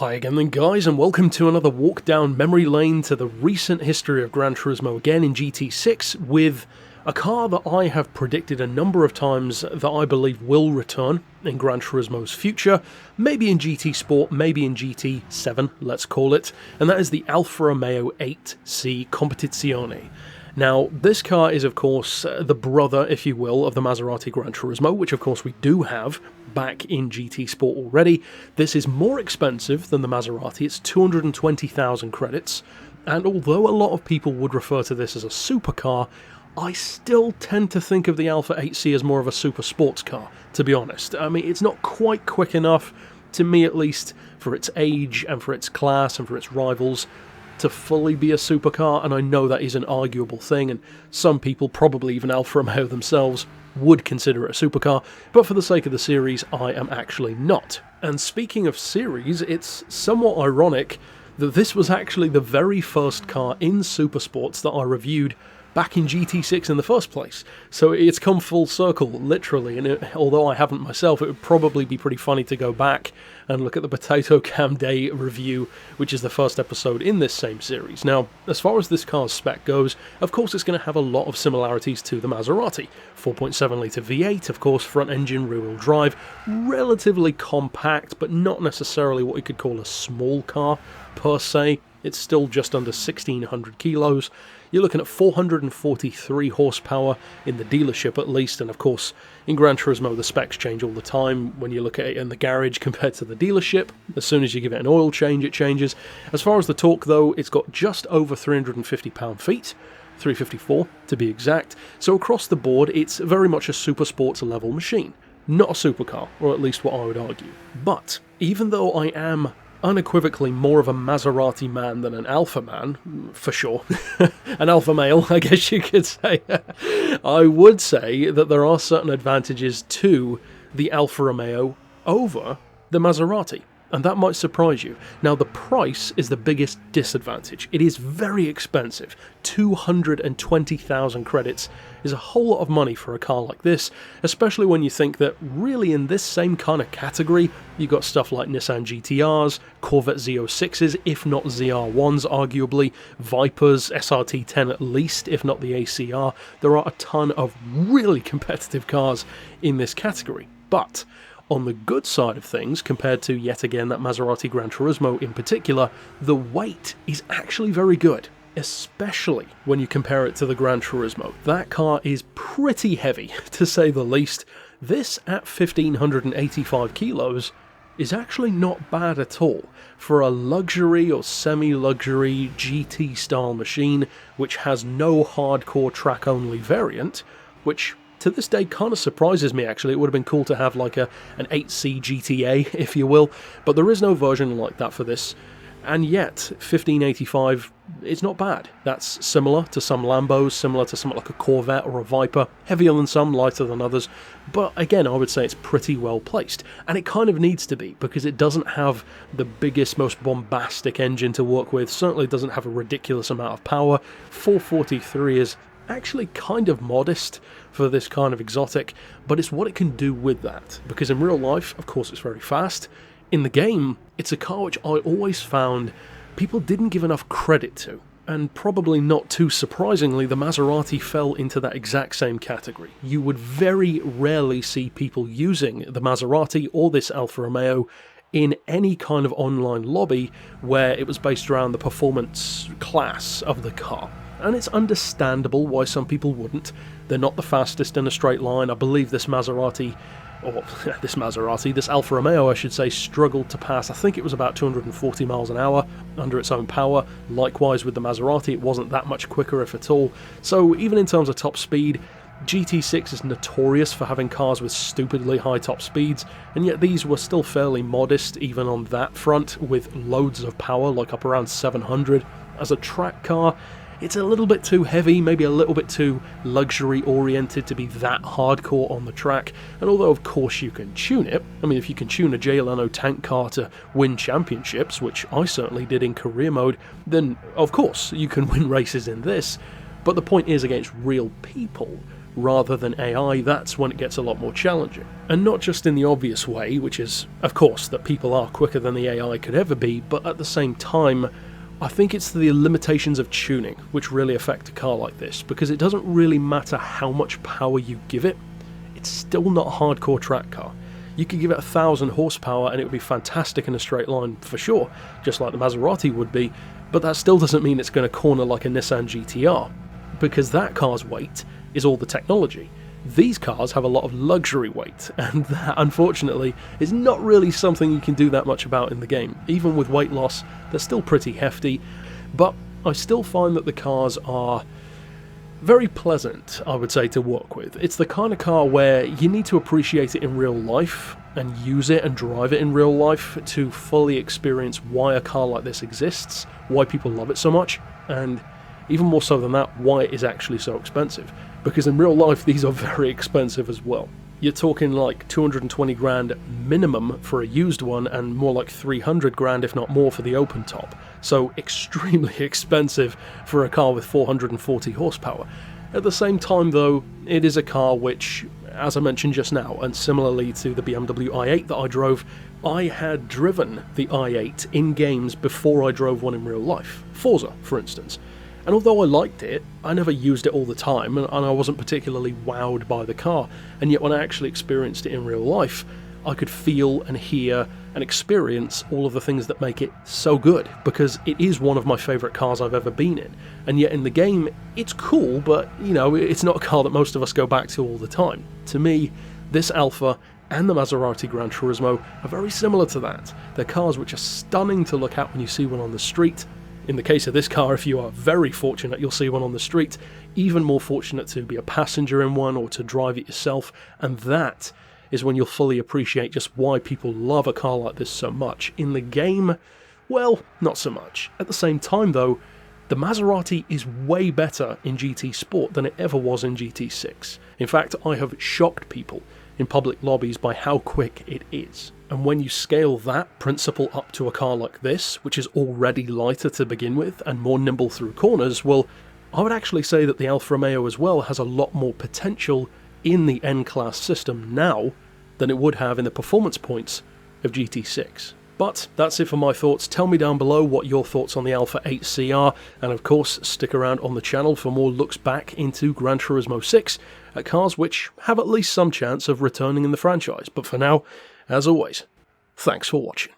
Hi again then guys, and welcome to another walk down memory lane to the recent history of Gran Turismo again in GT6 with a car that I have predicted a number of times that I believe will return in Gran Turismo's future, maybe in GT Sport, maybe in GT7, let's call it, and that is the Alfa Romeo 8C Competizione. Now, this car is of course the brother, if you will, of the Maserati Gran Turismo, which of course we do have back in GT Sport already. This is more expensive than the Maserati, it's 220,000 credits, and although a lot of people would refer to this as a supercar, I still tend to think of the Alfa 8C as more of a super sports car, to be honest. I mean, it's not quite quick enough, to me at least, for its age and for its class and for its rivals, to fully be a supercar, and I know that is an arguable thing, and some people, probably even Alfa Romeo themselves, would consider it a supercar, but for the sake of the series, I am actually not. And speaking of series, it's somewhat ironic that this was actually the very first car in SuperSports that I reviewed back in GT6 in the first place. So it's come full circle, literally, and although I haven't myself, it would probably be pretty funny to go back and look at the Potato Cam Day review, which is the first episode in this same series. Now, as far as this car's spec goes, of course it's going to have a lot of similarities to the Maserati. 4.7 litre V8, of course, front engine, rear-wheel drive, relatively compact, but not necessarily what you could call a small car, per se. It's still just under 1,600 kilos. You're looking at 443 horsepower in the dealership at least, and of course in Gran Turismo the specs change all the time when you look at it in the garage compared to the dealership. As soon as you give it an oil change, it changes. As far as the torque though, it's got just over 350 pound-feet, 354 to be exact, so across the board it's very much a super sports level machine. Not a supercar, or at least what I would argue. But even though I am unequivocally more of a Maserati man than an Alfa man, for sure, an Alfa male, I guess you could say, I would say that there are certain advantages to the Alfa Romeo over the Maserati, and that might surprise you. Now, the price is the biggest disadvantage. It is very expensive. 220,000 credits is a whole lot of money for a car like this, especially when you think that really in this same kind of category, you've got stuff like Nissan GTRs, Corvette Z06s, if not ZR1s arguably, Vipers, SRT10 at least, if not the ACR. There are a ton of really competitive cars in this category, but on the good side of things, compared to, yet again, that Maserati Gran Turismo in particular, the weight is actually very good, especially when you compare it to the Gran Turismo. That car is pretty heavy, to say the least. This, at 1,585 kilos, is actually not bad at all for a luxury or semi-luxury GT-style machine which has no hardcore track-only variant, which to this day kind of surprises me actually. It would have been cool to have like an 8C GTA, if you will, but there is no version like that for this, and yet 1585 is not bad. That's similar to some Lambos, similar to something like a Corvette or a Viper, heavier than some, lighter than others, but again I would say it's pretty well placed, and it kind of needs to be, because it doesn't have the biggest, most bombastic engine to work with, certainly doesn't have a ridiculous amount of power. 443 is actually kind of modest for this kind of exotic, but it's what it can do with that, because in real life, of course, it's very fast. In the game, it's a car which I always found people didn't give enough credit to, and probably not too surprisingly, the Maserati fell into that exact same category. You would very rarely see people using the Maserati or this Alfa Romeo in any kind of online lobby where it was based around the performance class of the car. And it's understandable why some people wouldn't. They're not the fastest in a straight line. I believe this Maserati, or this Alfa Romeo I should say, struggled to pass, I think it was about 240 miles an hour under its own power. Likewise with the Maserati, it wasn't that much quicker if at all. So even in terms of top speed, GT6 is notorious for having cars with stupidly high top speeds, and yet these were still fairly modest even on that front, with loads of power, like up around 700. As a track car, it's a little bit too heavy, maybe a little bit too luxury oriented to be that hardcore on the track, and although of course you can tune it, I mean if you can tune a Jay Leno tank car to win championships, which I certainly did in career mode, then of course you can win races in this, but the point is against real people, rather than AI, that's when it gets a lot more challenging. And not just in the obvious way, which is, of course, that people are quicker than the AI could ever be, but at the same time, I think it's the limitations of tuning which really affect a car like this, because it doesn't really matter how much power you give it, it's still not a hardcore track car. You could give it 1,000 horsepower and it would be fantastic in a straight line for sure, just like the Maserati would be, but that still doesn't mean it's going to corner like a Nissan GTR, because that car's weight is all the technology. These cars have a lot of luxury weight, and that, unfortunately, is not really something you can do that much about in the game. Even with weight loss, they're still pretty hefty, but I still find that the cars are very pleasant, I would say, to work with. It's the kind of car where you need to appreciate it in real life, and use it and drive it in real life to fully experience why a car like this exists, why people love it so much, and even more so than that, why it is actually so expensive. Because in real life, these are very expensive as well. You're talking like 220 grand minimum for a used one, and more like 300 grand, if not more, for the open top. So extremely expensive for a car with 440 horsepower. At the same time though, it is a car which, as I mentioned just now, and similarly to the BMW i8 that I drove, I had driven the i8 in games before I drove one in real life. Forza, for instance. And although I liked it, I never used it all the time, and I wasn't particularly wowed by the car, and yet when I actually experienced it in real life, I could feel and hear and experience all of the things that make it so good, because it is one of my favourite cars I've ever been in. And yet in the game, it's cool, but, you know, it's not a car that most of us go back to all the time. To me, this Alfa and the Maserati Gran Turismo are very similar to that. They're cars which are stunning to look at when you see one on the street. In the case of this car, if you are very fortunate, you'll see one on the street. Even more fortunate to be a passenger in one or to drive it yourself, and that is when you'll fully appreciate just why people love a car like this so much. In the game, well, not so much. At the same time though, the Maserati is way better in GT Sport than it ever was in GT6. In fact, I have shocked people in public lobbies by how quick it is. And when you scale that principle up to a car like this, which is already lighter to begin with and more nimble through corners, well, I would actually say that the Alfa Romeo as well has a lot more potential in the N-Class system now than it would have in the performance points of GT6. But that's it for my thoughts. Tell me down below what your thoughts on the Alfa 8CR, and of course stick around on the channel for more looks back into Gran Turismo 6 at cars which have at least some chance of returning in the franchise. But for now, as always, thanks for watching.